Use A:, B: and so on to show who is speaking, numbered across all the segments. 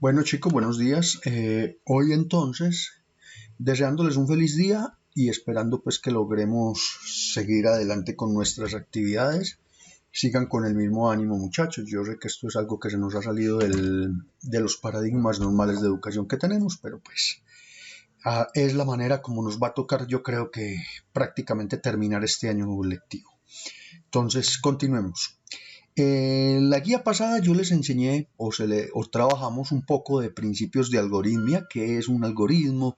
A: Bueno chicos, buenos días. Hoy entonces, deseándoles un feliz día y esperando pues que logremos seguir adelante con nuestras actividades. Sigan con el mismo ánimo muchachos. Yo sé que esto es algo que se nos ha salido de los paradigmas normales de educación que tenemos, pero pues es la manera como nos va a tocar, yo creo que prácticamente terminar este año lectivo. Entonces, continuemos. En la guía pasada yo les enseñé o trabajamos un poco de principios de algoritmia, qué es un algoritmo,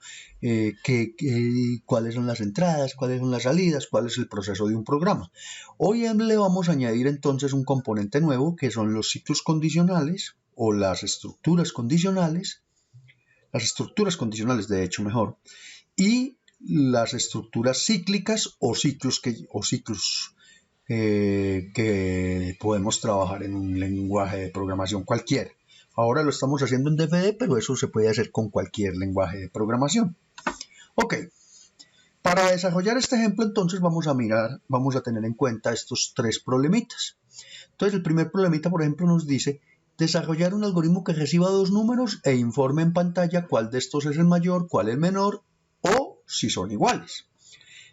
A: cuáles son las entradas, cuáles son las salidas, cuál es el proceso de un programa. Hoy le vamos a añadir entonces un componente nuevo que son los ciclos condicionales o las estructuras condicionales de hecho mejor, y las estructuras cíclicas o ciclos que podemos trabajar en un lenguaje de programación cualquiera. Ahora lo estamos haciendo en DFD, pero eso se puede hacer con cualquier lenguaje de programación. Ok, para desarrollar este ejemplo entonces vamos a tener en cuenta estos tres problemitas. Entonces el primer problemita, por ejemplo, nos dice desarrollar un algoritmo que reciba dos números e informe en pantalla cuál de estos es el mayor, cuál el menor o si son iguales.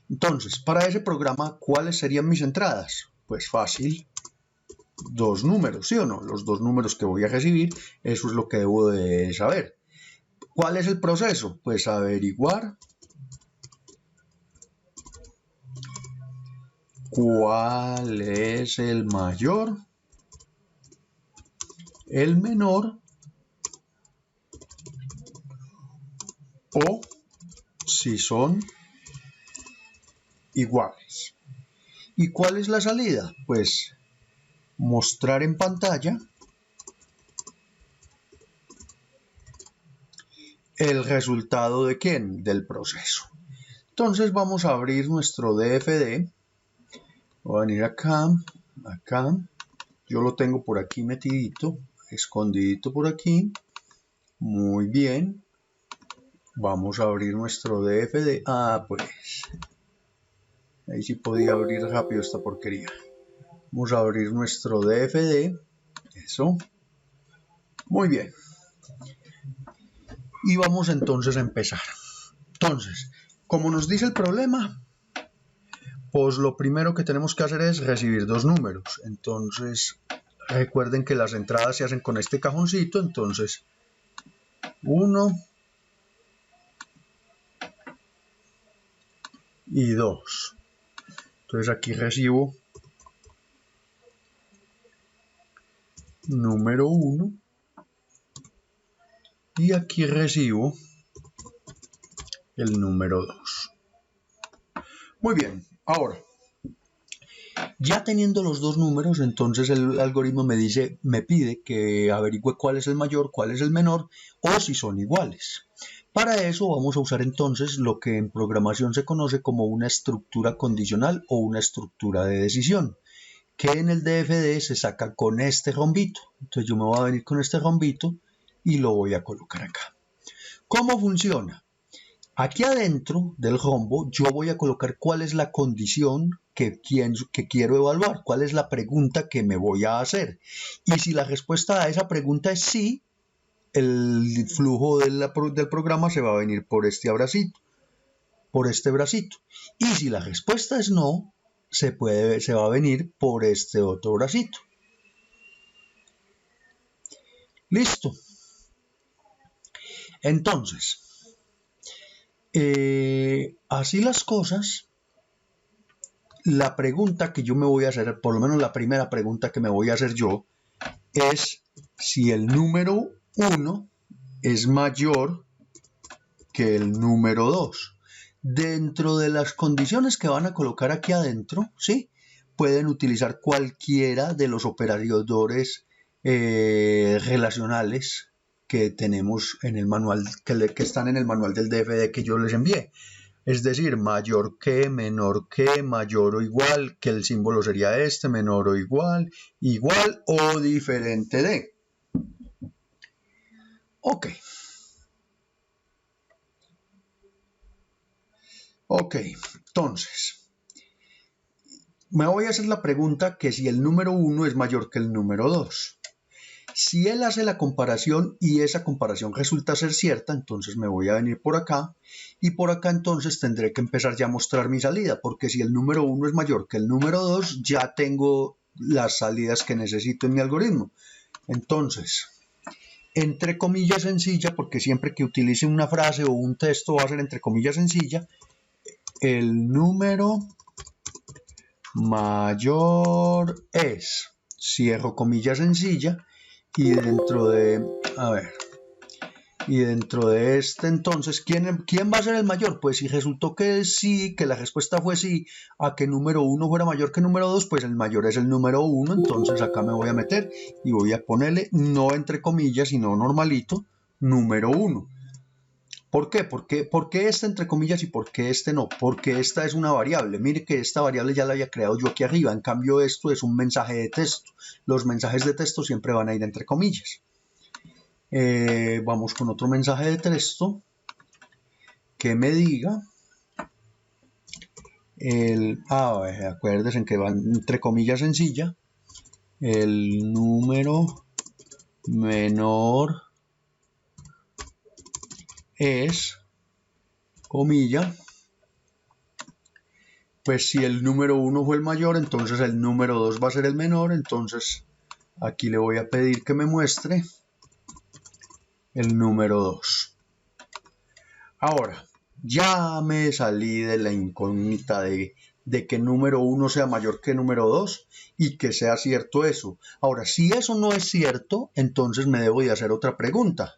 A: Entonces, para ese programa, ¿cuáles serían mis entradas? Pues fácil, dos números, ¿sí o no? Los dos números que voy a recibir, eso es lo que debo de saber. ¿Cuál es el proceso? Pues averiguar cuál es el mayor, el menor o si son iguales. ¿Y cuál es la salida? Pues mostrar en pantalla el resultado de ¿quién? Del proceso. Entonces vamos a abrir nuestro DFD. Voy a venir acá, yo lo tengo por aquí metidito, escondidito por aquí. Muy bien. Vamos a abrir nuestro DFD. Pues ahí sí podía abrir rápido esta porquería. Vamos a abrir nuestro DFD. Eso. Muy bien. Y vamos entonces a empezar. Entonces, como nos dice el problema, pues lo primero que tenemos que hacer es recibir dos números. Entonces, recuerden que las entradas se hacen con este cajoncito. Entonces, 1 y 2. Entonces aquí recibo número 1 y aquí recibo el número 2. Muy bien, ahora, ya teniendo los dos números, entonces el algoritmo me pide que averigüe cuál es el mayor, cuál es el menor o si son iguales. Para eso vamos a usar entonces lo que en programación se conoce como una estructura condicional o una estructura de decisión, que en el DFD se saca con este rombito. Entonces yo me voy a venir con este rombito y lo voy a colocar acá. ¿Cómo funciona? Aquí adentro del rombo yo voy a colocar cuál es la condición que quiero evaluar, cuál es la pregunta que me voy a hacer. Y si la respuesta a esa pregunta es sí, el flujo del programa se va a venir por este bracito. Y si la respuesta es no, se va a venir por este otro bracito. Listo. Entonces, así las cosas, la pregunta que yo me voy a hacer, por lo menos la primera pregunta que me voy a hacer yo, es si el número 1 es mayor que el número 2. Dentro de las condiciones que van a colocar aquí adentro, ¿sí? Pueden utilizar cualquiera de los operadores relacionales que tenemos en el manual, que están en el manual del DFD que yo les envié. Es decir, mayor que, menor que, mayor o igual, que el símbolo sería este, menor o igual, igual o diferente de. Ok. Ok, entonces, me voy a hacer la pregunta que si el número 1 es mayor que el número 2. Si él hace la comparación y esa comparación resulta ser cierta, entonces me voy a venir por acá y por acá entonces tendré que empezar ya a mostrar mi salida, porque si el número 1 es mayor que el número 2, ya tengo las salidas que necesito en mi algoritmo. Entonces, entre comillas sencilla, porque siempre que utilice una frase o un texto va a ser entre comillas sencilla, el número mayor es, cierro comilla sencilla, y dentro de, este entonces, ¿quién va a ser el mayor? Pues si resultó que sí, que la respuesta fue sí, a que número 1 fuera mayor que número 2, pues el mayor es el número 1, entonces acá me voy a meter y voy a ponerle, no entre comillas, sino normalito, número 1. ¿Por qué? ¿Por qué este entre comillas y por qué este no? Porque esta es una variable. Mire que esta variable ya la había creado yo aquí arriba. En cambio, esto es un mensaje de texto. Los mensajes de texto siempre van a ir entre comillas. Vamos con otro mensaje de texto que me diga acuérdense en que va entre comillas sencilla. El número menor es, comilla, pues si el número 1 fue el mayor, entonces el número 2 va a ser el menor, entonces aquí le voy a pedir que me muestre el número 2. Ahora, ya me salí de la incógnita de que número 1 sea mayor que número 2 y que sea cierto eso. Ahora, si eso no es cierto, entonces me debo de hacer otra pregunta.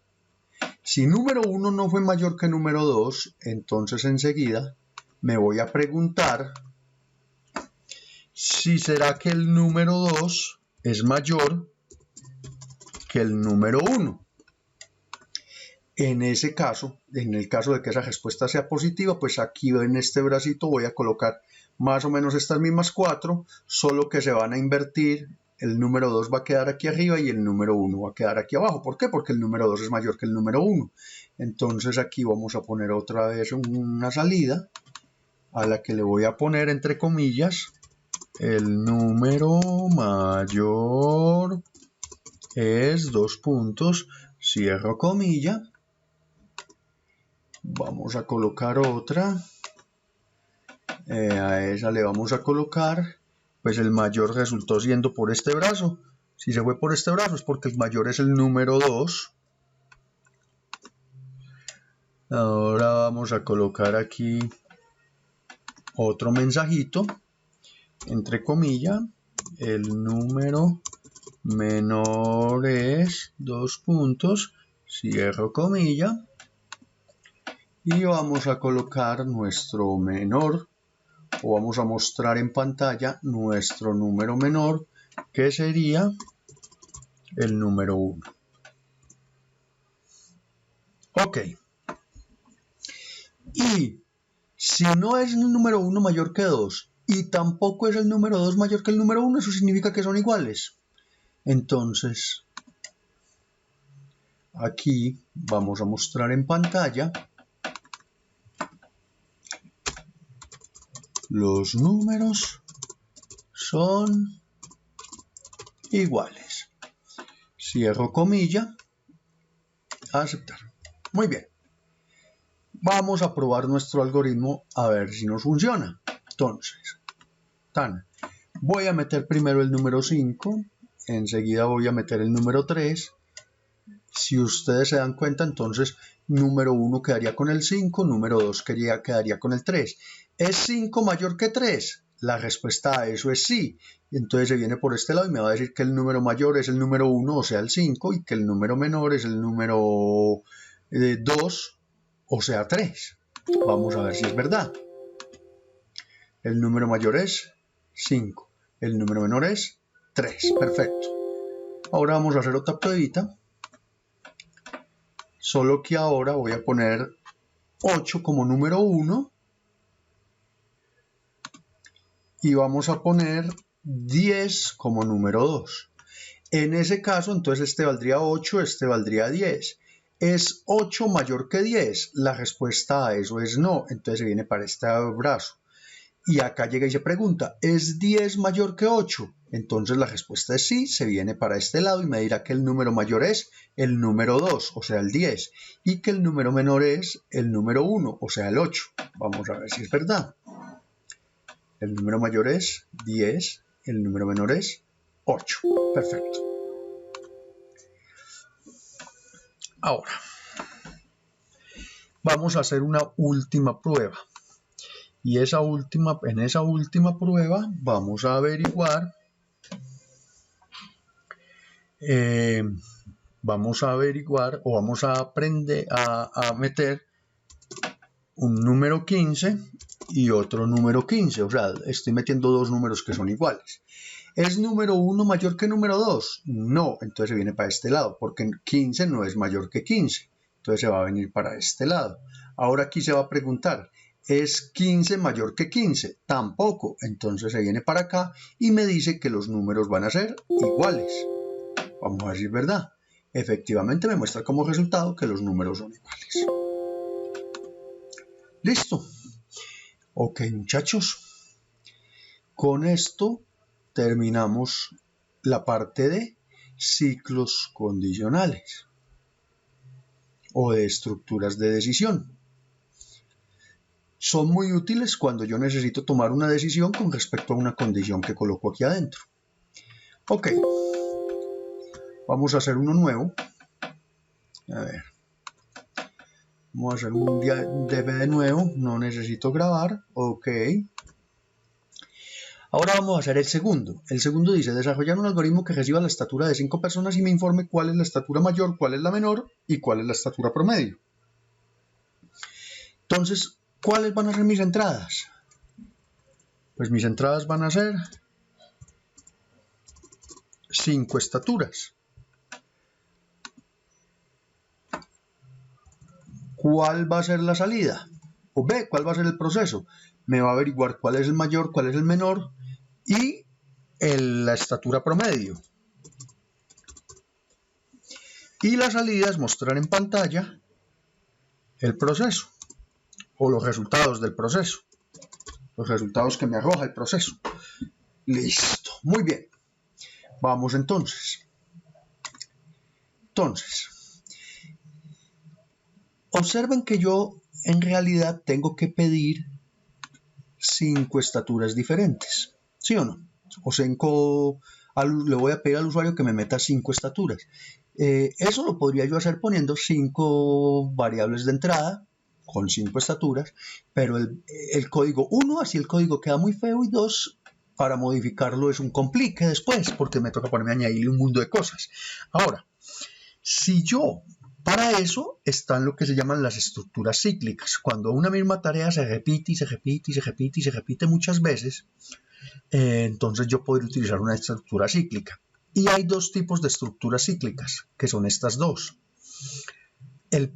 A: Si número 1 no fue mayor que número 2, entonces enseguida me voy a preguntar si será que el número 2 es mayor que el número 1. En ese caso, en el caso de que esa respuesta sea positiva, pues aquí en este bracito voy a colocar más o menos estas mismas 4, solo que se van a invertir. El número 2 va a quedar aquí arriba y el número 1 va a quedar aquí abajo. ¿Por qué? Porque el número 2 es mayor que el número 1. Entonces aquí vamos a poner otra vez una salida a la que le voy a poner entre comillas el número mayor es 2 puntos, cierro comilla. Vamos a colocar otra. A esa le vamos a colocar, pues el mayor resultó siendo por este brazo. Si se fue por este brazo es porque el mayor es el número 2. Ahora vamos a colocar aquí otro mensajito, entre comillas, el número menor es 2 puntos, cierro comilla. Y vamos a colocar nuestro menor, o vamos a mostrar en pantalla nuestro número menor, que sería el número 1. Ok. Y si no es el número 1 mayor que 2 y tampoco es el número 2 mayor que el número 1, eso significa que son iguales. Entonces, aquí vamos a mostrar en pantalla los números son iguales. Cierro comilla, aceptar. Muy bien. Vamos a probar nuestro algoritmo a ver si nos funciona. Entonces, voy a meter primero el número 5, enseguida voy a meter el número 3. Si ustedes se dan cuenta, entonces número 1 quedaría con el 5, número 2 quedaría con el 3. ¿Es 5 mayor que 3? La respuesta a eso es sí. Entonces se viene por este lado y me va a decir que el número mayor es el número 1, o sea el 5, y que el número menor es el número 2, o sea 3. Vamos a ver si es verdad. El número mayor es 5, el número menor es 3. Perfecto. Ahora vamos a hacer otra pruebita. Solo que ahora voy a poner 8 como número 1 y vamos a poner 10 como número 2. En ese caso, entonces este valdría 8, este valdría 10. ¿Es 8 mayor que 10? La respuesta a eso es no, entonces se viene para este brazo. Y acá llega y se pregunta, ¿es 10 mayor que 8? Entonces la respuesta es sí, se viene para este lado y me dirá que el número mayor es el número 2, o sea el 10, y que el número menor es el número 1, o sea el 8. Vamos a ver si es verdad. El número mayor es 10, el número menor es 8. Perfecto. Ahora, vamos a hacer una última prueba. Y en esa última prueba vamos a averiguar, o vamos a aprender a meter un número 15 y otro número 15. O sea, estoy metiendo dos números que son iguales. ¿Es número 1 mayor que número 2? No, entonces se viene para este lado, porque 15 no es mayor que 15. Entonces se va a venir para este lado. Ahora aquí se va a preguntar, ¿es 15 mayor que 15? Tampoco. Entonces se viene para acá y me dice que los números van a ser iguales. Vamos a decir verdad. Efectivamente me muestra como resultado que los números son iguales. ¿Listo? Ok, muchachos. Con esto terminamos la parte de ciclos condicionales o de estructuras de decisión. Son muy útiles cuando yo necesito tomar una decisión con respecto a una condición que coloco aquí adentro. Ok, vamos a hacer uno nuevo. A ver, vamos a hacer un DB de nuevo, no necesito grabar. Ok. Ahora vamos a hacer el segundo. El segundo dice, desarrollar un algoritmo que reciba la estatura de 5 personas y me informe cuál es la estatura mayor, cuál es la menor y cuál es la estatura promedio. Entonces, ¿cuáles van a ser mis entradas? Pues mis entradas van a ser 5 estaturas. ¿Cuál va a ser la salida? O B, ¿cuál va a ser el proceso? Me va a averiguar cuál es el mayor, cuál es el menor y la estatura promedio. Y la salida es mostrar en pantalla el proceso o los resultados del proceso. Los resultados que me arroja el proceso. Listo, muy bien. Vamos entonces. Observen que yo en realidad tengo que pedir 5 estaturas diferentes, ¿sí o no? O 5, le voy a pedir al usuario que me meta 5 estaturas. Eso lo podría yo hacer poniendo 5 variables de entrada con 5 estaturas, pero el código 1, así el código queda muy feo, y 2, para modificarlo es un complique después, porque me toca ponerme a añadirle un mundo de cosas. Ahora, si yo, para eso están lo que se llaman las estructuras cíclicas. Cuando una misma tarea se repite y se repite y se repite y se repite muchas veces, entonces yo podría utilizar una estructura cíclica. Y hay dos tipos de estructuras cíclicas, que son estas dos. El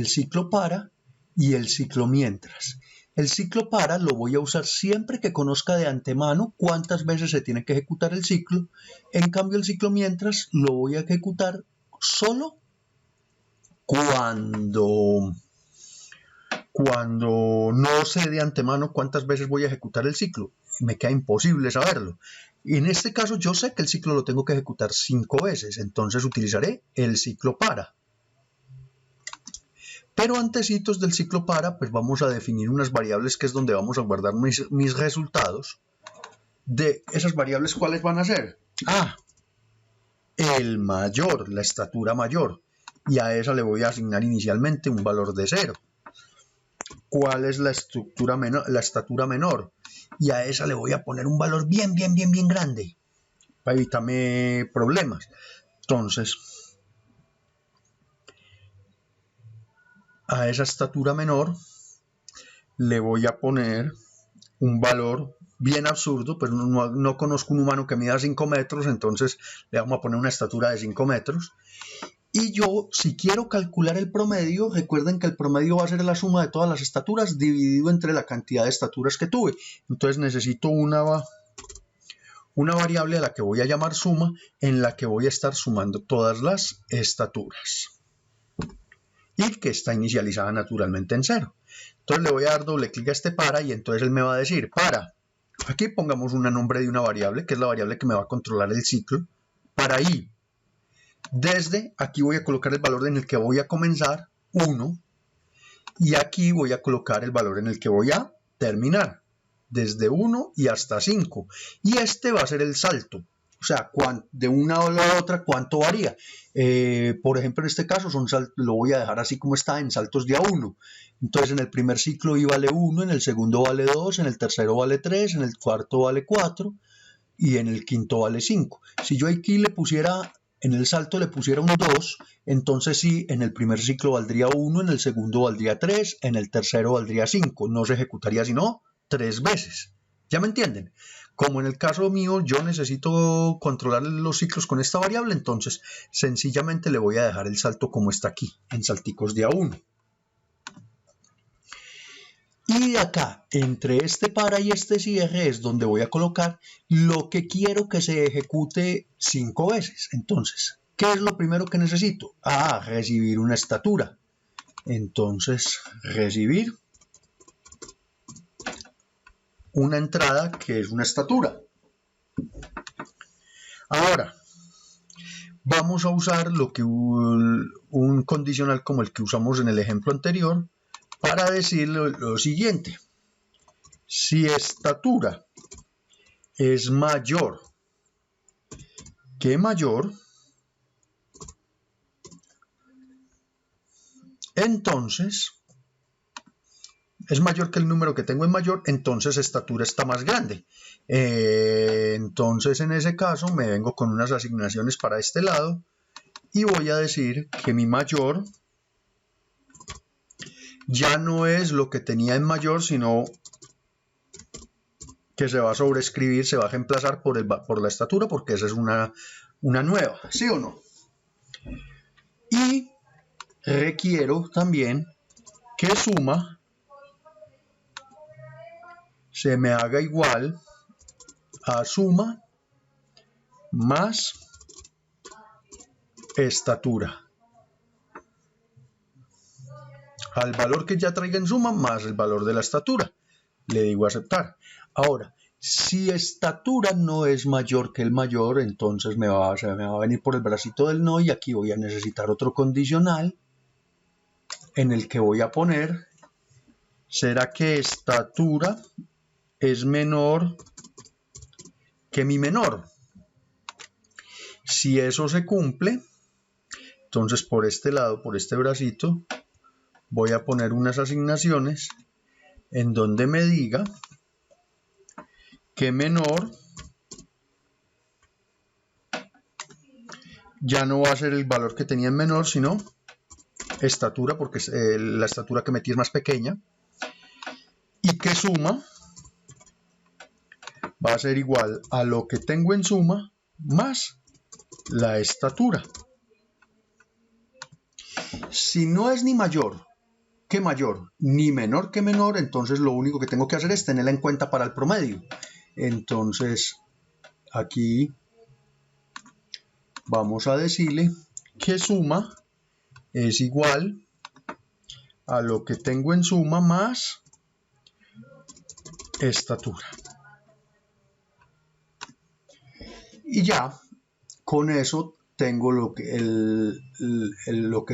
A: ciclo para y el ciclo mientras. El ciclo para lo voy a usar siempre que conozca de antemano cuántas veces se tiene que ejecutar el ciclo. En cambio, el ciclo mientras lo voy a ejecutar solo cuando no sé de antemano cuántas veces voy a ejecutar el ciclo. Me queda imposible saberlo. Y en este caso yo sé que el ciclo lo tengo que ejecutar 5 veces, entonces utilizaré el ciclo para. Pero antecitos del ciclo para, pues vamos a definir unas variables que es donde vamos a guardar mis resultados. De esas variables, ¿cuáles van a ser? El mayor, la estatura mayor. Y a esa le voy a asignar inicialmente un valor de 0. ¿Cuál es la estatura menor? Y a esa le voy a poner un valor bien grande para evitarme problemas. Entonces, a esa estatura menor le voy a poner un valor bien absurdo, pero no conozco un humano que mida 5 metros, entonces le vamos a poner una estatura de 5 metros. Y yo, si quiero calcular el promedio, recuerden que el promedio va a ser la suma de todas las estaturas dividido entre la cantidad de estaturas que tuve. Entonces necesito una variable a la que voy a llamar suma, en la que voy a estar sumando todas las estaturas. y que está inicializada naturalmente en 0. Entonces le voy a dar doble clic a este para y entonces él me va a decir para, aquí pongamos un nombre de una variable, que es la variable que me va a controlar el ciclo, para i. Desde aquí voy a colocar el valor en el que voy a comenzar, 1, y aquí voy a colocar el valor en el que voy a terminar, desde 1 y hasta 5. Y este va a ser el salto. O sea, de una a la otra, ¿cuánto varía? Por ejemplo, en este caso lo voy a dejar así como está, en saltos de a 1. Entonces, en el primer ciclo i vale 1, en el segundo vale 2, en el tercero vale 3, en el cuarto vale 4 y en el quinto vale 5. Si yo aquí le pusiera, en el salto le pusiera un 2, entonces sí, en el primer ciclo valdría 1, en el segundo valdría 3, en el tercero valdría 5. No se ejecutaría sino 3 veces. ¿Ya me entienden? Como en el caso mío yo necesito controlar los ciclos con esta variable, entonces sencillamente le voy a dejar el salto como está aquí, en salticos de a 1. Y acá, entre este para y este cierre es donde voy a colocar lo que quiero que se ejecute 5 veces. Entonces, ¿qué es lo primero que necesito? Recibir una estatura. Entonces, recibir una entrada que es una estatura. Ahora, vamos a usar un condicional como el que usamos en el ejemplo anterior para decir lo siguiente. Si estatura es mayor que mayor, entonces es mayor que el número que tengo en mayor, entonces estatura está más grande. Entonces en ese caso me vengo con unas asignaciones para este lado y voy a decir que mi mayor ya no es lo que tenía en mayor, sino que se va a sobreescribir, se va a reemplazar por la estatura, porque esa es una nueva, ¿sí o no? Y requiero también que suma se me haga igual a suma más estatura. Al valor que ya traiga en suma más el valor de la estatura. Le digo aceptar. Ahora, si estatura no es mayor que el mayor, entonces se me va a venir por el bracito del no y aquí voy a necesitar otro condicional en el que voy a poner, ¿será que estatura es menor que mi menor? Si eso se cumple, entonces por este lado, por este bracito, voy a poner unas asignaciones en donde me diga que menor ya no va a ser el valor que tenía en menor, sino estatura, porque la estatura que metí es más pequeña, y que suma va a ser igual a lo que tengo en suma más la estatura. Si no es ni mayor que mayor, ni menor que menor, entonces lo único que tengo que hacer es tenerla en cuenta para el promedio. Entonces, aquí vamos a decirle que suma es igual a lo que tengo en suma más estatura. Y ya, con eso tengo lo que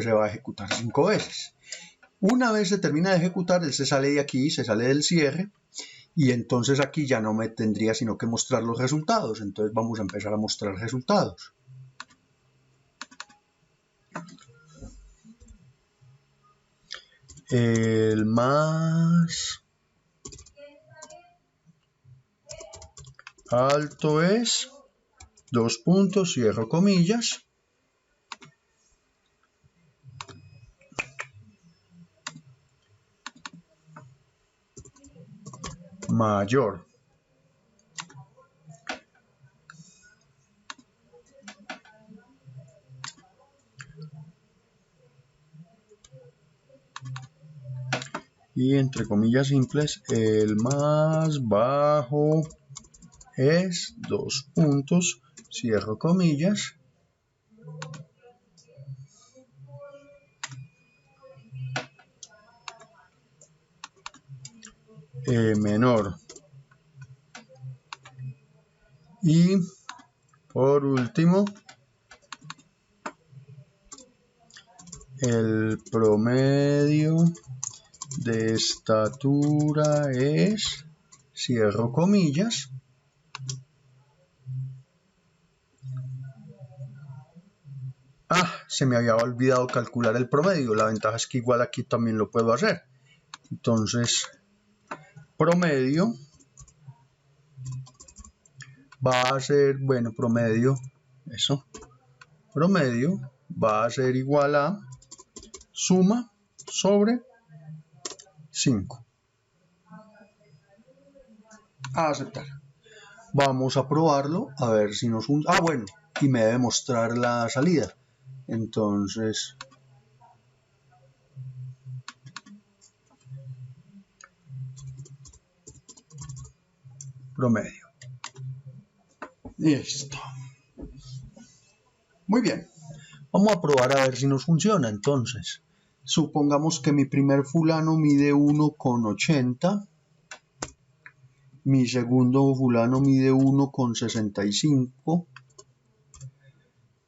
A: se va a ejecutar 5 veces. Una vez se termina de ejecutar, él se sale de aquí, se sale del cierre, y entonces aquí ya no me tendría sino que mostrar los resultados. Entonces vamos a empezar a mostrar resultados. El más alto es, dos puntos, cierro comillas, mayor. Y entre comillas simples, el más bajo es, dos puntos, cierro comillas, menor. Y por último, el promedio de estatura es, cierro comillas, se me había olvidado calcular el promedio. La ventaja es que igual aquí también lo puedo hacer. Entonces, promedio va a ser, bueno, promedio va a ser igual a suma sobre 5. A aceptar. Vamos a probarlo, a ver si nos funciona. Bueno, y me debe mostrar la salida. Entonces, promedio. Listo. Muy bien. Vamos a probar a ver si nos funciona. Entonces, supongamos que mi primer fulano mide 1,80. Mi segundo fulano mide 1,65.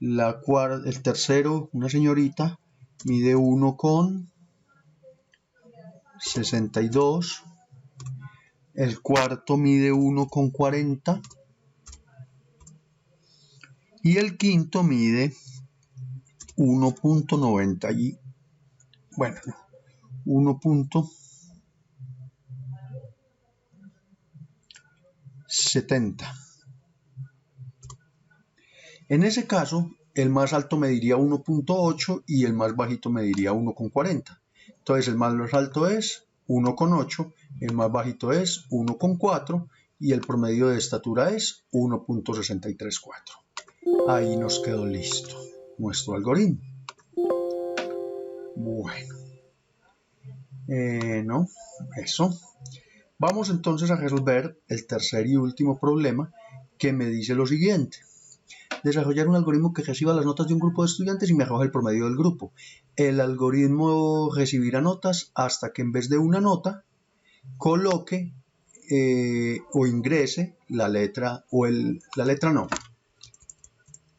A: El tercero, una señorita, mide 1,62. El cuarto mide 1,40. Y el quinto mide 1,90 y, bueno, 1,70. En ese caso, el más alto mediría 1,8 y el más bajito mediría 1,40. Entonces, el más alto es 1,8, el más bajito es 1,4 y el promedio de estatura es 1,634. Ahí nos quedó listo nuestro algoritmo. Bueno, eso. Vamos entonces a resolver el tercer y último problema, que me dice lo siguiente. Desarrollar un algoritmo que reciba las notas de un grupo de estudiantes y me arroje el promedio del grupo. El algoritmo recibirá notas hasta que en vez de una nota coloque o ingrese la letra,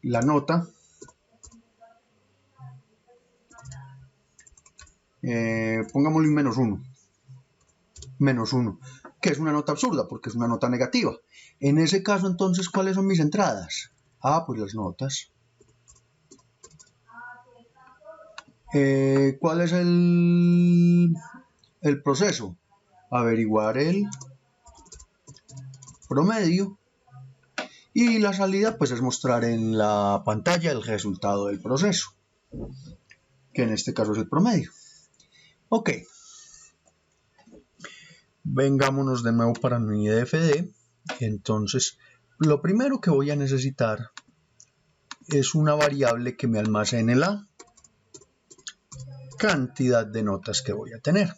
A: la nota, pongámosle un menos 1, que es una nota absurda porque es una nota negativa. En ese caso, entonces, ¿cuáles son mis entradas? Pues las notas. ¿Cuál es el proceso? Averiguar el promedio. Y la salida, pues, es mostrar en la pantalla el resultado del proceso, que en este caso es el promedio. Ok. Vengámonos de nuevo para mi DFD. Entonces, lo primero que voy a necesitar es una variable que me almacene la cantidad de notas que voy a tener.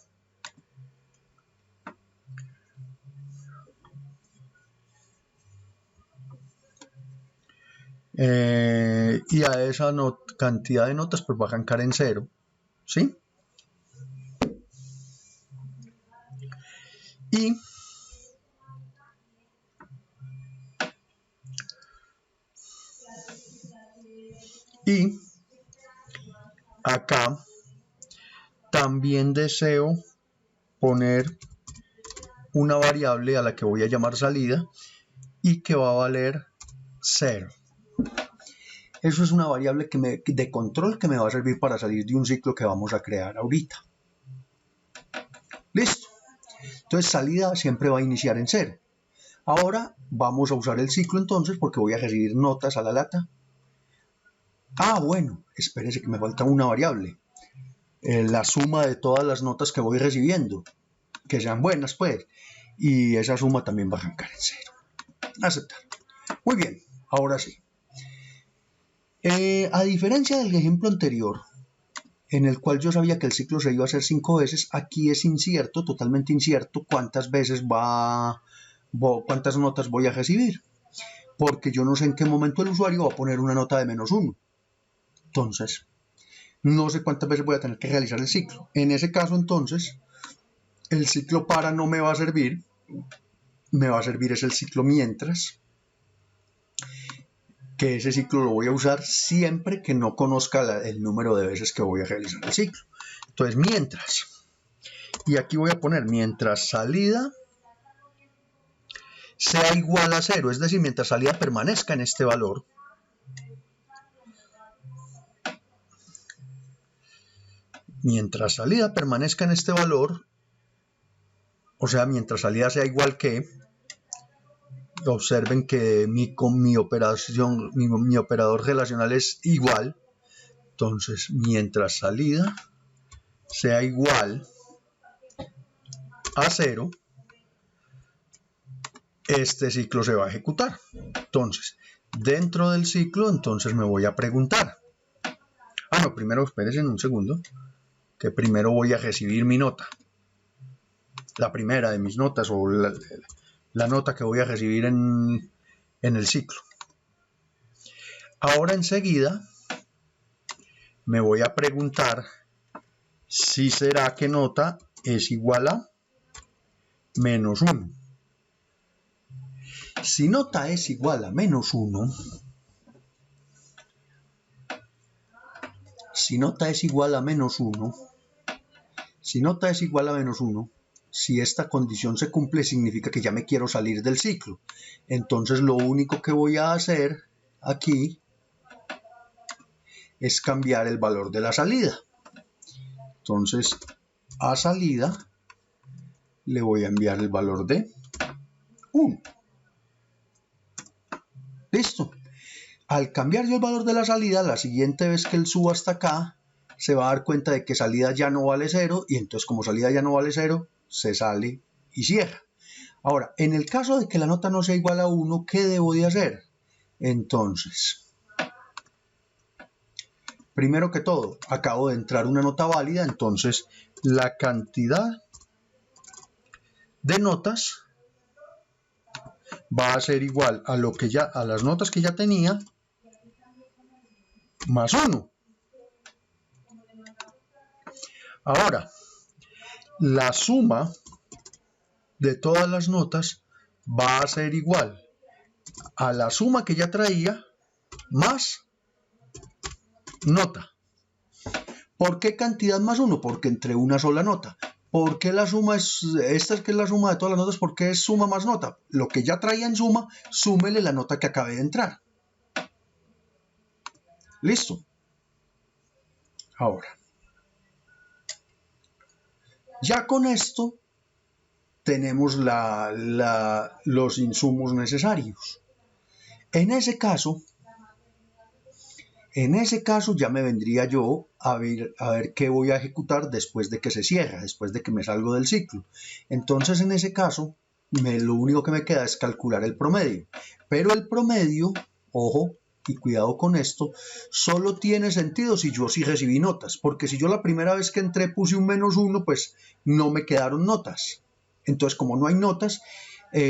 A: Y a esa cantidad de notas pues va a arrancar en 0, ¿sí? Y acá también deseo poner una variable a la que voy a llamar salida y que va a valer 0. Eso es una variable de control que me va a servir para salir de un ciclo que vamos a crear ahorita. Listo. Entonces salida siempre va a iniciar en 0. Ahora vamos a usar el ciclo entonces porque voy a recibir notas a la lata. Bueno, espérese que me falta una variable. La suma de todas las notas que voy recibiendo, que sean buenas pues, y esa suma también va a arrancar en 0. Aceptar. Muy bien, ahora sí. A diferencia del ejemplo anterior, en el cual yo sabía que el ciclo se iba a hacer 5 veces, aquí es incierto, totalmente incierto, cuántas notas voy a recibir, porque yo no sé en qué momento el usuario va a poner una nota de -1. Entonces, no sé cuántas veces voy a tener que realizar el ciclo. En ese caso, entonces, el ciclo para no me va a servir. Me va a servir es el ciclo mientras, que ese ciclo lo voy a usar siempre que no conozca el número de veces que voy a realizar el ciclo. Entonces, mientras. Y aquí voy a poner mientras salida sea igual a 0, es decir, mientras salida permanezca en este valor. Mientras salida permanezca en este valor, o sea, mientras salida sea igual que, observen que mi operador relacional es igual, entonces mientras salida sea igual a 0, este ciclo se va a ejecutar. Entonces, dentro del ciclo, entonces me voy a preguntar. No, primero espérense un segundo, que primero voy a recibir mi nota. La primera de mis notas o la nota que voy a recibir en el ciclo. Ahora enseguida me voy a preguntar si será que nota es igual a menos 1. Si nota es igual a menos 1, si nota es igual a menos 1, si esta condición se cumple, significa que ya me quiero salir del ciclo. Entonces lo único que voy a hacer aquí es cambiar el valor de la salida. Entonces, a salida le voy a enviar el valor de 1. Listo. Al cambiar yo el valor de la salida, la siguiente vez que él suba hasta acá, se va a dar cuenta de que salida ya no vale 0, y entonces como salida ya no vale 0, se sale y cierra. Ahora, en el caso de que la nota no sea igual a 1, ¿qué debo de hacer? Entonces, primero que todo, acabo de entrar una nota válida, entonces la cantidad de notas va a ser igual a las notas que ya tenía más 1. Ahora, la suma de todas las notas va a ser igual a la suma que ya traía más nota. ¿Por qué cantidad más 1? Porque entre una sola nota. ¿Por qué la suma esta que es la suma de todas las notas? ¿Por qué es suma más nota? Lo que ya traía en suma, súmele la nota que acabé de entrar. Listo. Ahora, ya con esto tenemos los insumos necesarios. En ese caso ya me vendría yo a ver qué voy a ejecutar después de que se cierra, después de que me salgo del ciclo. Entonces, en ese caso, lo único que me queda es calcular el promedio. Pero el promedio, ojo, y cuidado con esto, solo tiene sentido si yo sí recibí notas, porque si yo la primera vez que entré puse un menos 1, pues no me quedaron notas. Entonces, como no hay notas, me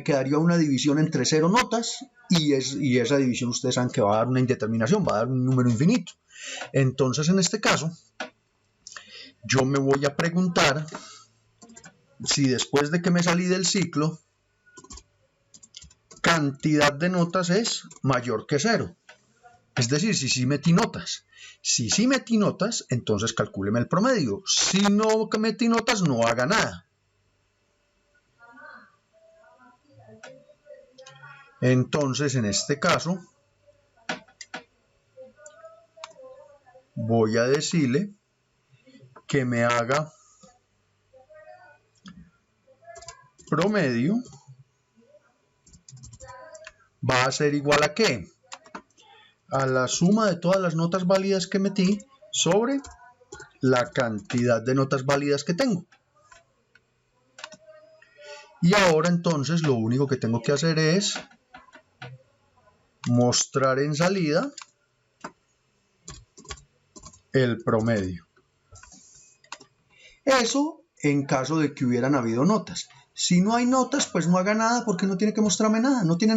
A: quedaría una división entre 0 notas y esa división ustedes saben que va a dar una indeterminación, va a dar un número infinito. Entonces, en este caso, yo me voy a preguntar si después de que me salí del ciclo, cantidad de notas es mayor que 0. Es decir, si sí metí notas. Si sí metí notas, entonces calcúleme el promedio. Si no metí notas, no haga nada. Entonces, en este caso, voy a decirle que me haga promedio va a ser igual a ¿qué? A la suma de todas las notas válidas que metí sobre la cantidad de notas válidas que tengo. Y ahora entonces lo único que tengo que hacer es mostrar en salida el promedio. Eso en caso de que hubieran habido notas. Si no hay notas, pues no haga nada porque no tiene que mostrarme nada, no tiene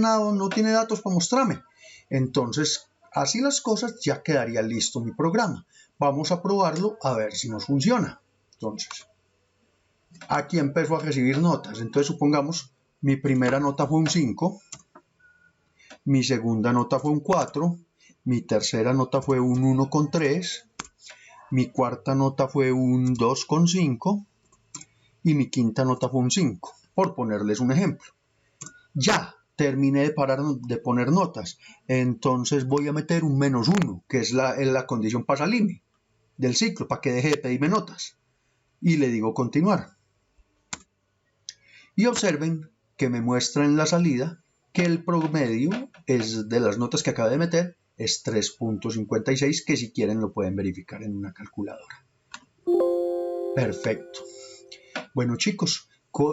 A: datos para mostrarme. Entonces, así las cosas, ya quedaría listo mi programa. Vamos a probarlo a ver si nos funciona. Entonces, aquí empezó a recibir notas. Entonces, supongamos, mi primera nota fue un 5, mi segunda nota fue un 4, mi tercera nota fue un 1,3, mi cuarta nota fue un 2,5 y mi quinta nota fue un 5, por ponerles un ejemplo. Ya terminé de poner notas, entonces voy a meter un -1, que es la condición pasalime del ciclo, para que deje de pedirme notas. Y le digo continuar. Y observen que me muestra en la salida que el promedio es de las notas que acabo de meter es 3,56, que si quieren lo pueden verificar en una calculadora. Perfecto. Bueno chicos,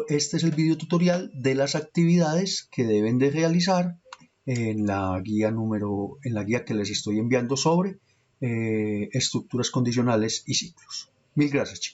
A: este es el video tutorial de las actividades que deben de realizar en la guía que les estoy enviando sobre estructuras condicionales y ciclos. Mil gracias chicos.